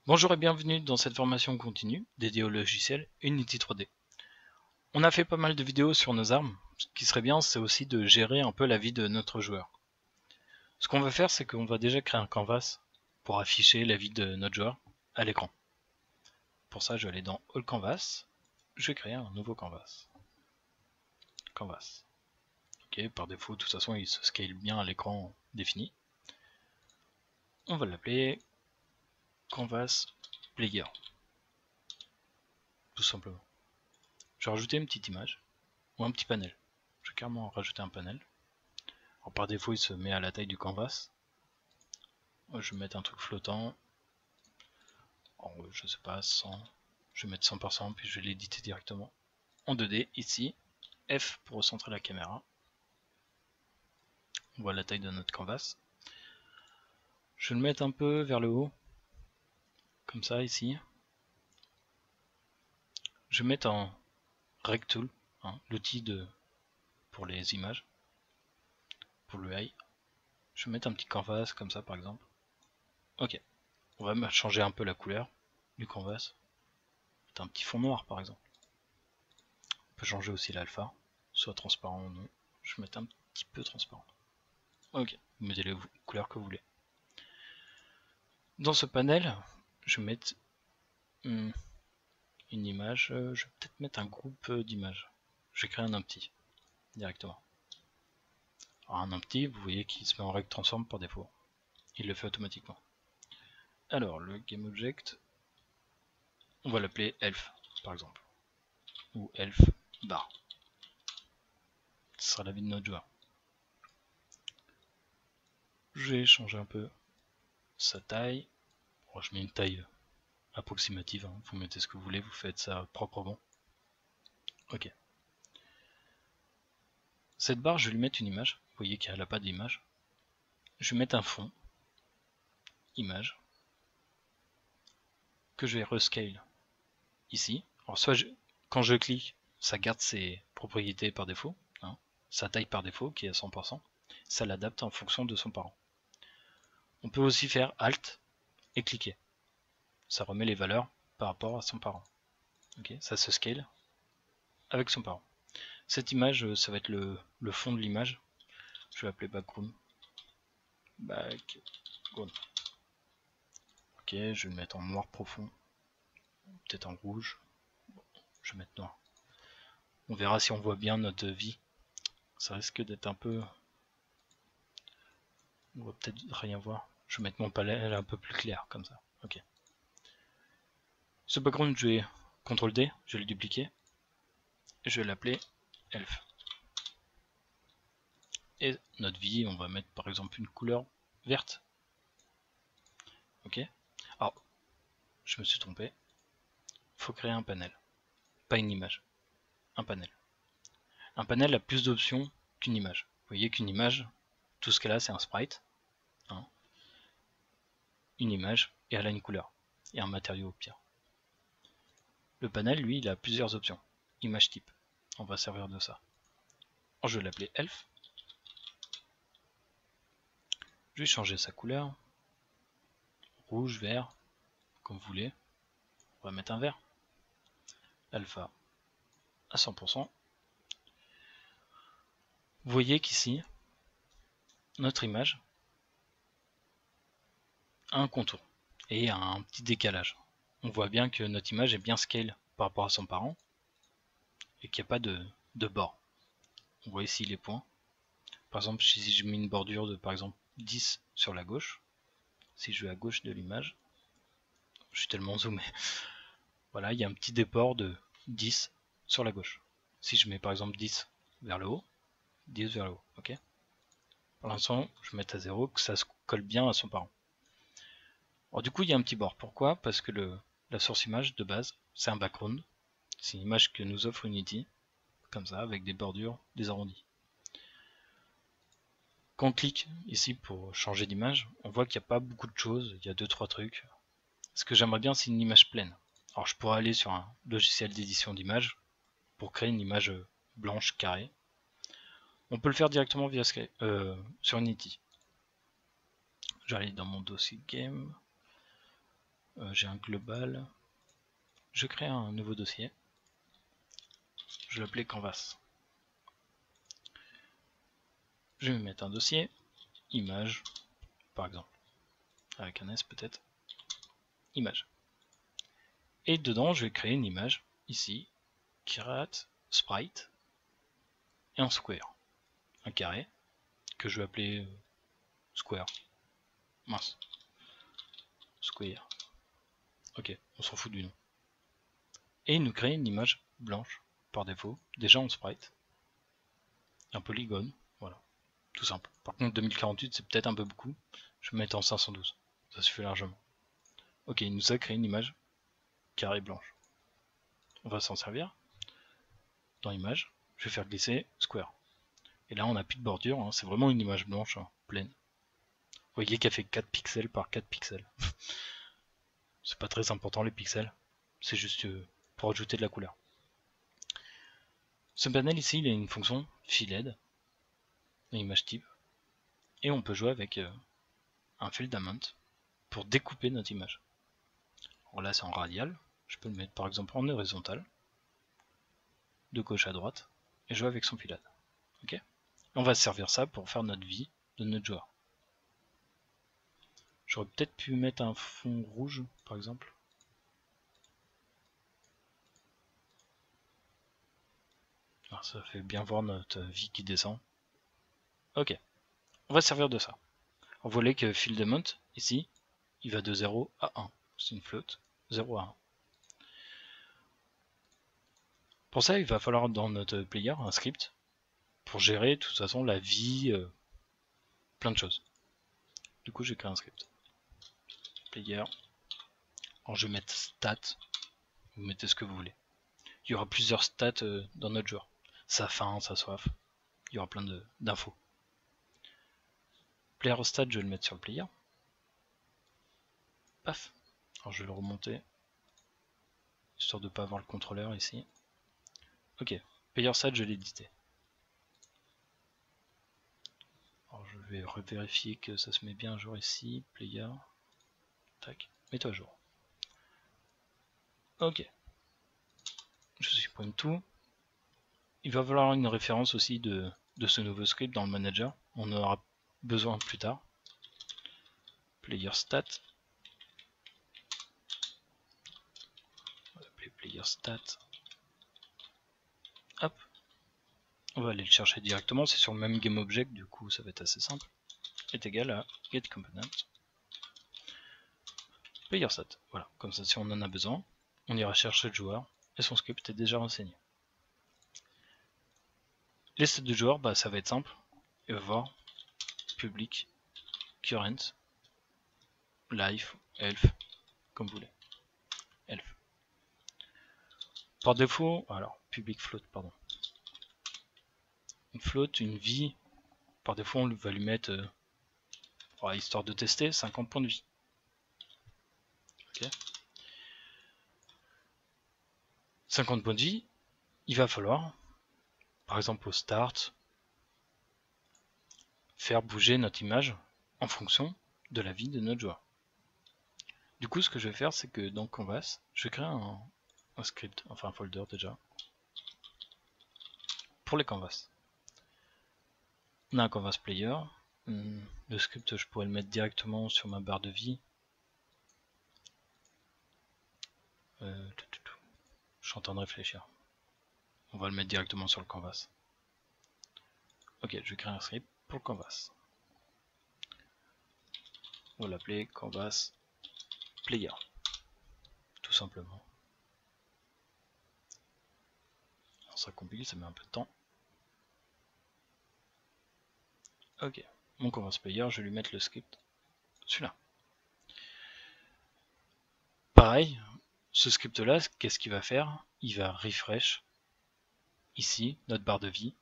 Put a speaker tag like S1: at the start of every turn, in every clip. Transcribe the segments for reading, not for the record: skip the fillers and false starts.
S1: Bonjour et bienvenue dans cette formation continue dédiée au logiciel Unity 3D. On a fait pas mal de vidéos sur nos armes. Ce qui serait bien, c'est aussi de gérer un peu la vie de notre joueur. Ce qu'on va faire, c'est qu'on va déjà créer un canvas pour afficher la vie de notre joueur à l'écran. Pour ça, je vais aller dans All Canvas. Je vais créer un nouveau canvas. Canvas. Ok, par défaut, de toute façon, il se scale bien à l'écran défini. On va l'appeler Canvas Player. Tout simplement. Je vais rajouter une petite image ou un petit panel. Je vais carrément rajouter un panel. Alors par défaut, il se met à la taille du canvas. Je vais mettre un truc flottant. Alors, je sais pas, 100. Je vais mettre 100%, puis je vais l'éditer directement. En 2D, ici. F pour recentrer la caméra. On voit la taille de notre canvas. Je vais le mettre un peu vers le haut. Comme ça, ici. Je vais mettre en Rectool, l'outil pour les images. Pour le high. Je vais mettre un petit canvas comme ça, par exemple. Ok. On va changer un peu la couleur du canvas. Mettre un petit fond noir, par exemple. On peut changer aussi l'alpha, soit transparent ou non. Je vais mettre un petit peu transparent. Ok, vous mettez les couleurs que vous voulez. Dans ce panel, je vais mettre une image. Je vais peut-être mettre un groupe d'images. Je vais créer un empty directement. Alors un empty, vous voyez qu'il se met en règle transform par défaut. Il le fait automatiquement. Alors le GameObject, on va l'appeler elf par exemple. Ou elf bar. Ce sera la vie de notre joueur. Je vais changer un peu sa taille. Bon, je mets une taille approximative, vous mettez ce que vous voulez, vous faites ça proprement. Ok. Cette barre, je vais lui mettre une image. Vous voyez qu'elle n'a pas d'image. Je vais mettre un fond, image, que je vais rescale ici. Alors soit quand je clique, ça garde ses propriétés par défaut, sa taille par défaut qui est à 100%. Ça l'adapte en fonction de son parent. On peut aussi faire Alt et cliquer. Ça remet les valeurs par rapport à son parent. Okay, ça se scale avec son parent. Cette image, ça va être le fond de l'image. Je vais appeler background. Background. Ok, je vais le mettre en noir profond. Peut-être en rouge. Bon, je vais mettre noir. On verra si on voit bien notre vie. Ça risque d'être un peu... On va peut-être rien voir. Je vais mettre mon panel un peu plus clair, comme ça. Ok. Ce background, je vais CTRL D, je vais le dupliquer. Je vais l'appeler elf. Et notre vie, on va mettre par exemple une couleur verte. Ok. Alors, je me suis trompé. Il faut créer un panel. Pas une image. Un panel. Un panel a plus d'options qu'une image. Vous voyez qu'une image, tout ce qu'elle a, c'est un sprite. Une image, et elle a une couleur. Et un matériau au pire. Le panel, lui, il a plusieurs options. Image type. On va servir de ça. Alors, je vais l'appeler elf. Je vais changer sa couleur. Rouge, vert, comme vous voulez. On va mettre un vert. Alpha à 100%. Vous voyez qu'ici, notre image a un contour et un petit décalage. On voit bien que notre image est bien scale par rapport à son parent et qu'il n'y a pas de bord. On voit ici les points. Par exemple, si je mets une bordure de par exemple 10 sur la gauche, si je vais à gauche de l'image, je suis tellement zoomé, voilà, il y a un petit déport de 10 sur la gauche. Si je mets par exemple 10 vers le haut, 10 vers le haut, ok. Pour l'instant, je vais mettre à 0, que ça se colle bien à son parent. Alors du coup, il y a un petit bord. Pourquoi? Parce que la source image de base, c'est un background. C'est une image que nous offre Unity, comme ça, avec des bordures, des arrondis. Quand on clique ici pour changer d'image, on voit qu'il n'y a pas beaucoup de choses, il y a 2-3 trucs. Ce que j'aimerais bien, c'est une image pleine. Alors je pourrais aller sur un logiciel d'édition d'images pour créer une image blanche carrée. On peut le faire directement via sur Unity. Je vais aller dans mon dossier game. J'ai un global. Je crée un nouveau dossier. Je vais l'appeler Canvas. Je vais mettre un dossier, image, par exemple, avec un S peut-être, image. Et dedans, je vais créer une image, ici, create sprite, et un square, un carré, que je vais appeler square. Mince. Square. Ok, on s'en fout du nom. Et il nous crée une image blanche, par défaut, déjà en sprite. Un polygone, voilà, tout simple. Par contre, 2048, c'est peut-être un peu beaucoup. Je vais mettre en 512, ça suffit largement. Ok, il nous a créé une image carré blanche. On va s'en servir. Dans image, je vais faire glisser square. Et là, on n'a plus de bordure, hein. C'est vraiment une image blanche, hein, pleine. Vous voyez qu'elle fait 4 pixels par 4 pixels. C'est pas très important les pixels, c'est juste pour ajouter de la couleur. Ce panel ici, il a une fonction filled, image type, et on peut jouer avec un field amount pour découper notre image. Alors là, c'est en radial, je peux le mettre par exemple en horizontal, de gauche à droite, et jouer avec son filled. Okay, on va servir ça pour faire notre vie de notre joueur. J'aurais peut-être pu mettre un fond rouge, par exemple. Alors ça fait bien voir notre vie qui descend. Ok, on va servir de ça. Vous voyez que field amount, ici, il va de 0 à 1. C'est une float, 0 à 1. Pour ça, il va falloir dans notre player un script pour gérer de toute façon la vie, plein de choses. Du coup, j'ai créé un script. Player. Alors, je vais mettre stat. Vous mettez ce que vous voulez. Il y aura plusieurs stats dans notre joueur. Sa faim, sa soif. Il y aura plein d'infos. Player stat, je vais le mettre sur le player. Paf. Alors, je vais le remonter. Histoire de ne pas avoir le contrôleur ici. Ok. Player stat, je l'ai édité. Alors je vais revérifier que ça se met bien à jour ici, player, tac, mets-toi à jour. Ok, je supprime tout. Il va falloir une référence aussi de ce nouveau script dans le manager, on en aura besoin plus tard. Player stat, on va l'appeler player stat, hop, on va aller le chercher directement, c'est sur le même GameObject, du coup ça va être assez simple, est égal à getComponent, player stat, voilà, comme ça si on en a besoin, on ira chercher le joueur, et son script est déjà renseigné. Les stats du joueur, bah, ça va être simple. Il va voir public, current, life, elf, comme vous voulez. Elf. Par défaut, alors, public float, pardon. Une float, une vie, par défaut, on va lui mettre, histoire de tester, 50 points de vie. Ok. 50 points de vie, il va falloir, par exemple au start, faire bouger notre image en fonction de la vie de notre joueur. Du coup, ce que je vais faire, c'est que dans Canvas, je vais créer un script, enfin un folder déjà, pour les Canvas. On a un Canvas player. Le script, je pourrais le mettre directement sur ma barre de vie. Je suis en train de réfléchir. On va le mettre directement sur le Canvas. Ok, je vais créer un script pour le Canvas. On va l'appeler Canvas Player. Tout simplement. Alors ça compile, ça met un peu de temps. Ok, mon Canvas Player, je vais lui mettre le script. Celui-là. Pareil, ce script-là, qu'est-ce qu'il va faire? Il va refresh ici notre barre de vie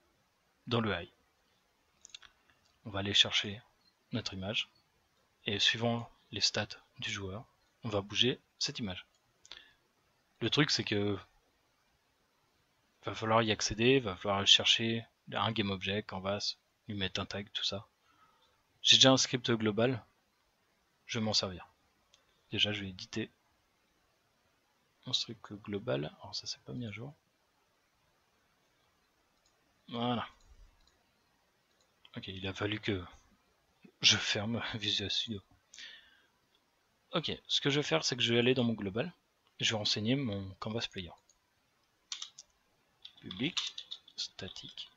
S1: dans le high. On va aller chercher notre image et suivant les stats du joueur, on va bouger cette image. Le truc c'est que va falloir y accéder, va falloir chercher un GameObject, Canvas, lui mettre un tag, tout ça. J'ai déjà un script global, je vais m'en servir. Déjà je vais éditer mon strict global. Alors ça c'est pas mis à jour. Voilà. Ok, il a fallu que je ferme Visual Studio. Ok, ce que je vais faire, c'est que je vais aller dans mon global et je vais renseigner mon canvas player. Public, statique,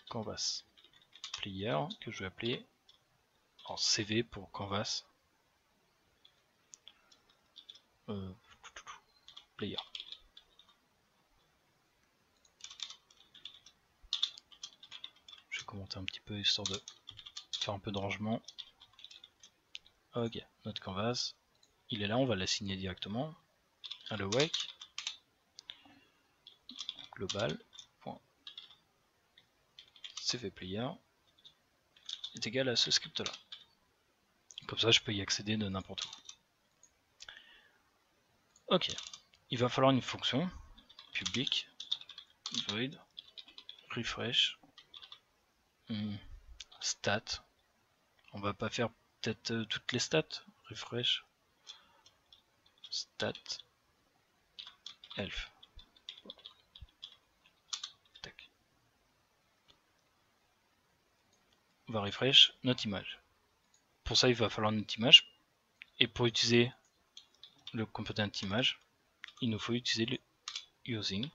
S1: canvas player, que je vais appeler en CV pour canvas player. Je vais commenter un petit peu histoire de faire un peu de rangement. Ok, notre canvas, il est là, on va l'assigner directement. Hello wake global CV player est égal à ce script là. Comme ça je peux y accéder de n'importe où. Ok, il va falloir une fonction public void refresh stat. On va pas faire peut-être toutes les stats. Refresh stat elf. Tac. On va refresh notre image. Pour ça il va falloir notre image, et pour utiliser le component image, il nous faut utiliser le using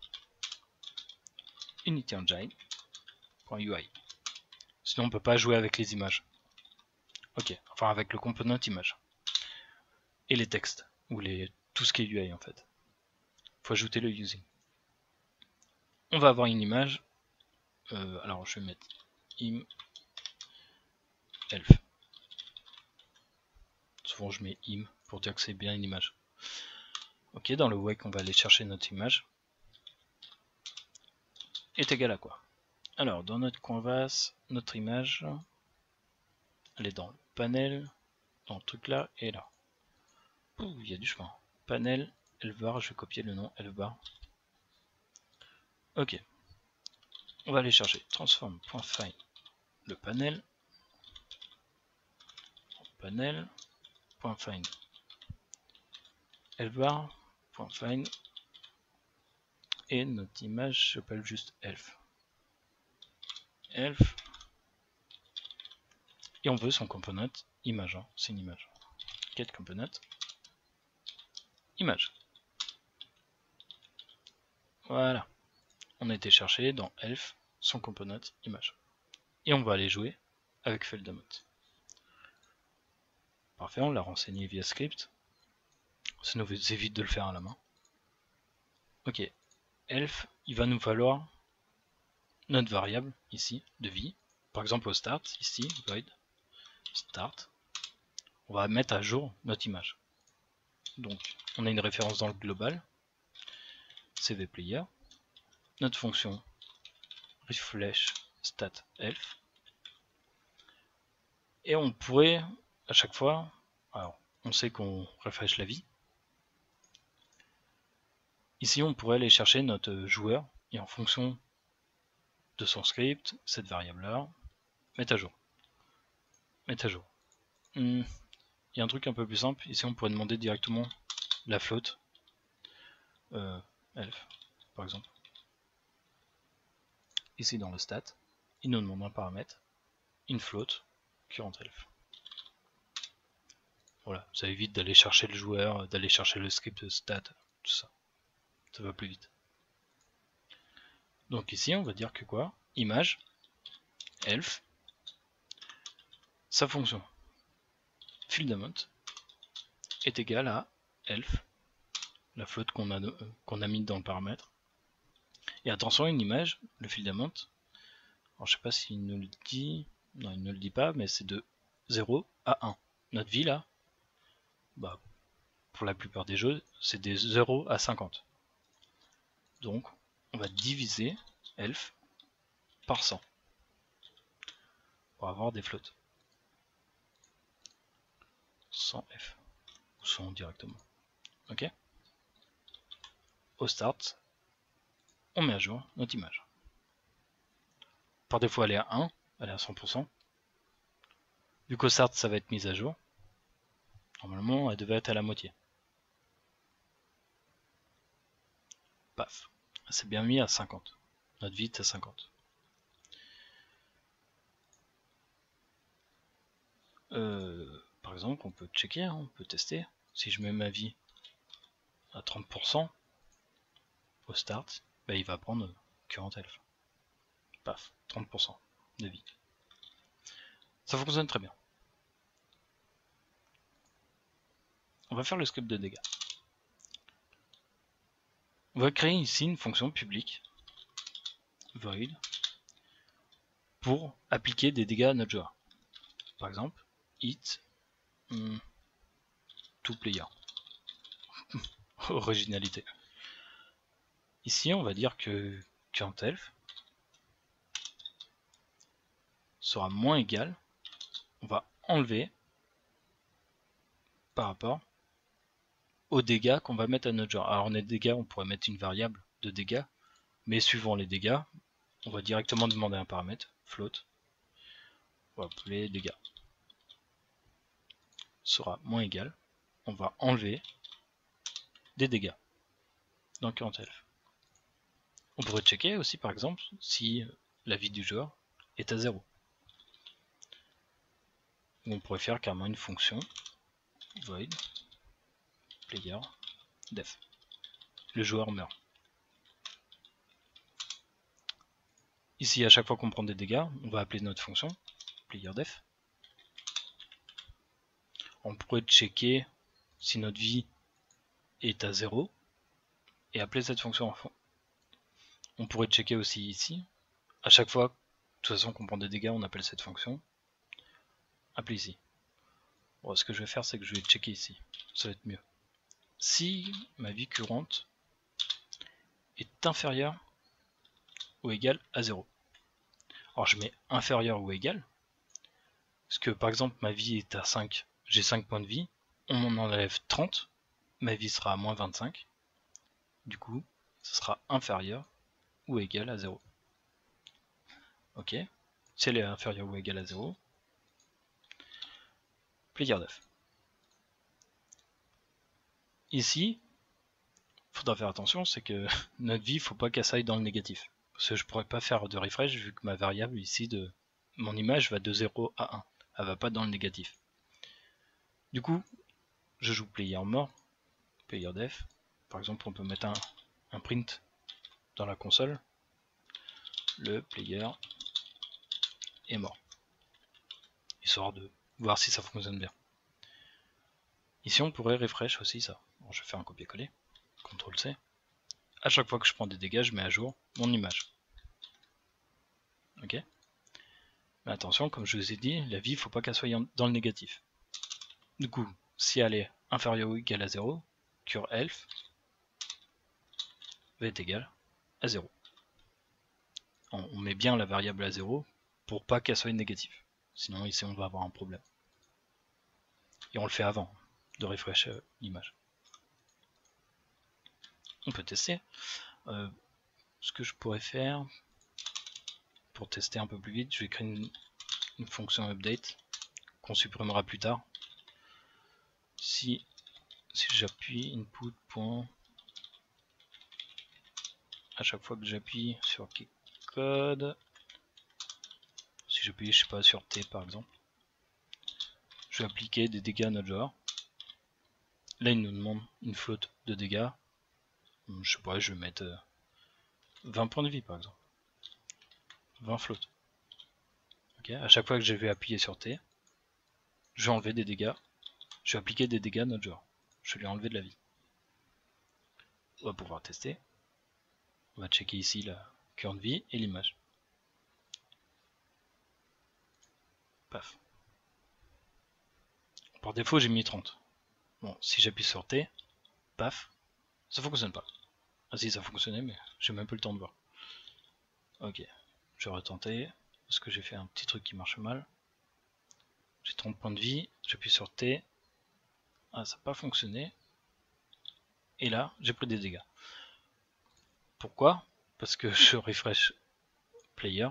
S1: UnityEngine.ui. Sinon on peut pas jouer avec les images. Ok, enfin avec le component image. Et les textes, ou tout ce qui est UI en fait. Il faut ajouter le using. On va avoir une image. Alors je vais mettre im elf. Souvent je mets im pour dire que c'est bien une image. Ok, dans le wake on va aller chercher notre image. Est égal à quoi? Alors dans notre canvas, notre image, elle est dans le panel, dans le truc là et là. Ouh, il y a du chemin. Panel, elfbar, je vais copier le nom elfbar. Ok. On va aller chercher transform.find le panel. Panel.find elfbar.find et notre image s'appelle juste elf. Elf. Et on veut son component image. Hein. C'est une image. Get component image. Voilà. On a été chercher dans elf son component image. Et on va aller jouer avec Feldamot. Parfait, on l'a renseigné via script. Ça nous évite de le faire à la main. Ok, elf, il va nous falloir notre variable ici de vie. Par exemple au start, ici, void start. On va mettre à jour notre image. Donc, on a une référence dans le global, CV player, notre fonction refresh stat elf. Et on pourrait à chaque fois, alors on sait qu'on refresh la vie. Ici on pourrait aller chercher notre joueur et en fonction de son script, cette variable là, mettre à jour. Mettre à jour. Il y a un truc un peu plus simple, ici on pourrait demander directement la float elf par exemple. Ici dans le stat, il nous demande un paramètre, une float current elf. Voilà, ça évite d'aller chercher le joueur, d'aller chercher le script stat, tout ça. Ça va plus vite. Donc ici on va dire que quoi? Image, elf, sa fonction Feldamot est égale à elf, la flotte qu'on a mis dans le paramètre. Et attention, une image, le Feldamot, alors je sais pas s'il nous le dit, non il ne le dit pas, mais c'est de 0 à 1. Notre vie là, bah, pour la plupart des jeux, c'est des 0 à 50. Donc on va diviser elf par 100 pour avoir des flottes. 100f, ou 100 directement. Ok. Au start, on met à jour notre image. Par défaut elle est à 1, elle est à 100%. Vu qu'au start ça va être mise à jour, normalement elle devait être à la moitié. Paf. C'est bien mis à 50. Notre vie est à 50. Par exemple, on peut checker, hein, on peut tester. Si je mets ma vie à 30% au start, bah, il va prendre Current Health. Paf, 30% de vie. Ça fonctionne très bien. On va faire le scope de dégâts. On va créer ici une fonction publique, void, pour appliquer des dégâts à notre joueur. Par exemple, hit to player. Originalité. Ici, on va dire que Current Health sera moins égal. On va enlever par rapport aux dégâts qu'on va mettre à notre joueur. Alors, on a des dégâts, on pourrait mettre une variable de dégâts, mais suivant les dégâts, on va directement demander un paramètre, float. On va appeler dégâts. Sera moins égal. On va enlever des dégâts dans Current Health. On pourrait checker aussi par exemple si la vie du joueur est à 0. On pourrait faire carrément une fonction void player def. Le joueur meurt. Ici, à chaque fois qu'on prend des dégâts, on va appeler notre fonction player def. On pourrait checker si notre vie est à 0 et appeler cette fonction en fond. On pourrait checker aussi ici. À chaque fois, de toute façon qu'on prend des dégâts, on appelle cette fonction. Appeler ici. Bon, ce que je vais faire, c'est que je vais checker ici. Ça va être mieux. Si ma vie courante est inférieure ou égale à 0. Alors je mets inférieur ou égal, parce que par exemple ma vie est à 5, j'ai 5 points de vie, on m'en enlève 30, ma vie sera à moins 25, du coup ce sera inférieur ou égal à 0. Ok, si elle est inférieure ou égale à 0, player def. Ici, il faudra faire attention, c'est que notre vie, il ne faut pas qu'elle aille dans le négatif. Parce que je ne pourrais pas faire de refresh vu que ma variable ici de mon image va de 0 à 1. Elle va pas dans le négatif. Du coup, je joue player mort, player def. Par exemple, on peut mettre un print dans la console. Le player est mort. Histoire de voir si ça fonctionne bien. Ici, on pourrait refresh aussi ça. Bon, je vais faire un copier-coller. CTRL-C. À chaque fois que je prends des dégâts, je mets à jour mon image. Ok. Mais attention, comme je vous ai dit, la vie, il ne faut pas qu'elle soit dans le négatif. Du coup, si elle est inférieure ou égale à 0, cure health va être égale à 0. On met bien la variable à 0 pour pas qu'elle soit négative. Sinon, ici, on va avoir un problème. Et on le fait avant de refresh l'image. On peut tester. Ce que je pourrais faire pour tester un peu plus vite, je vais créer une fonction update qu'on supprimera plus tard. Si j'appuie input. À chaque fois que j'appuie sur code, si j'appuie, je sais pas, sur T par exemple, je vais appliquer des dégâts à notre joueur. Là, il nous demande une flotte de dégâts. Je sais pas, je vais mettre 20 points de vie par exemple. 20 flottes. Okay. À chaque fois que je vais appuyer sur T, je vais enlever des dégâts. Je vais appliquer des dégâts à notre joueur. Je vais lui enlever de la vie. On va pouvoir tester. On va checker ici la current vie et l'image. Paf. Par défaut, j'ai mis 30. Bon, si j'appuie sur T, paf, ça fonctionne pas. Ah si, ça fonctionnait, mais j'ai même pas le temps de voir. Ok, je vais retenter, parce que j'ai fait un petit truc qui marche mal. J'ai 30 points de vie, j'appuie sur T. Ah, ça n'a pas fonctionné. Et là, j'ai pris des dégâts. Pourquoi? Parce que je refresh player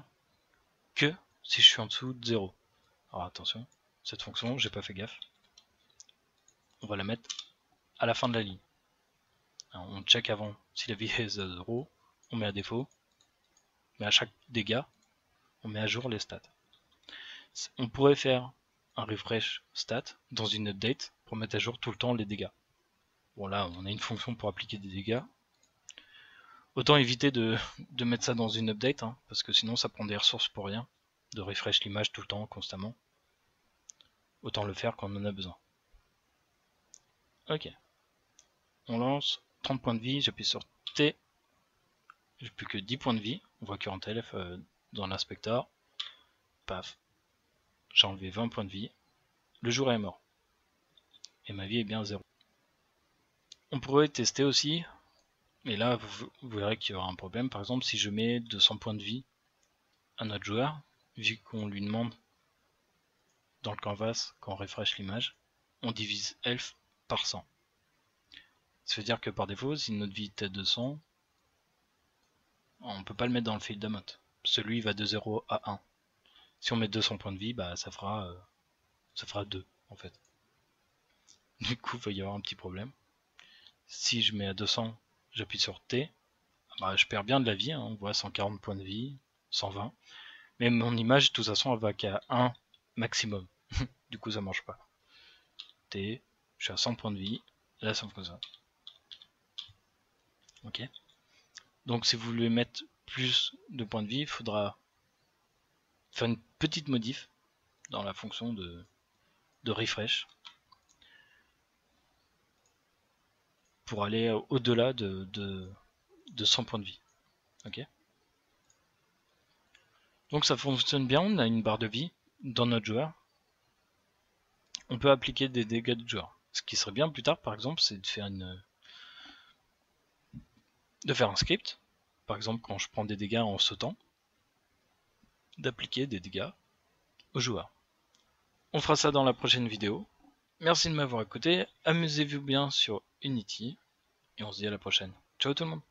S1: que si je suis en dessous de 0. Alors attention, cette fonction, j'ai pas fait gaffe. On va la mettre à la fin de la ligne. Alors, on check avant si la vie est à 0, on met à défaut, mais à chaque dégât, on met à jour les stats. On pourrait faire un refresh stat dans une update pour mettre à jour tout le temps les dégâts. Bon là, on a une fonction pour appliquer des dégâts. Autant éviter de mettre ça dans une update, hein, parce que sinon ça prend des ressources pour rien, de refresh l'image tout le temps, constamment. Autant le faire quand on en a besoin. Ok. On lance 30 points de vie, j'appuie sur T. J'ai plus que 10 points de vie. On voit Current Health dans l'inspecteur. Paf. J'ai enlevé 20 points de vie. Le joueur est mort. Et ma vie est bien à 0. On pourrait tester aussi, mais là vous verrez qu'il y aura un problème. Par exemple, si je mets 200 points de vie à notre joueur, vu qu'on lui demande dans le canvas, quand on refresh l'image, on divise health par 100. Ça veut dire que par défaut, si notre vie est à 200, on ne peut pas le mettre dans le fil d'amont. Celui va de 0 à 1. Si on met 200 points de vie, bah, ça fera 2 en fait. Du coup, il va y avoir un petit problème. Si je mets à 200, j'appuie sur T, bah, je perds bien de la vie, hein, on voit 140 points de vie, 120. Mais mon image, de toute façon, elle va qu'à 1 maximum. Du coup, ça marche pas. T, je suis à 100 points de vie, là ça me fait comme ça. Ok. Donc si vous voulez mettre plus de points de vie, il faudra faire une petite modif dans la fonction de refresh pour aller au-delà de 100 points de vie. Ok. Donc ça fonctionne bien, on a une barre de vie dans notre joueur. On peut appliquer des dégâts de joueur. Ce qui serait bien plus tard, par exemple, c'est de faire un script. Par exemple, quand je prends des dégâts en sautant, d'appliquer des dégâts au joueur. On fera ça dans la prochaine vidéo. Merci de m'avoir écouté, amusez-vous bien sur Unity, et on se dit à la prochaine. Ciao tout le monde!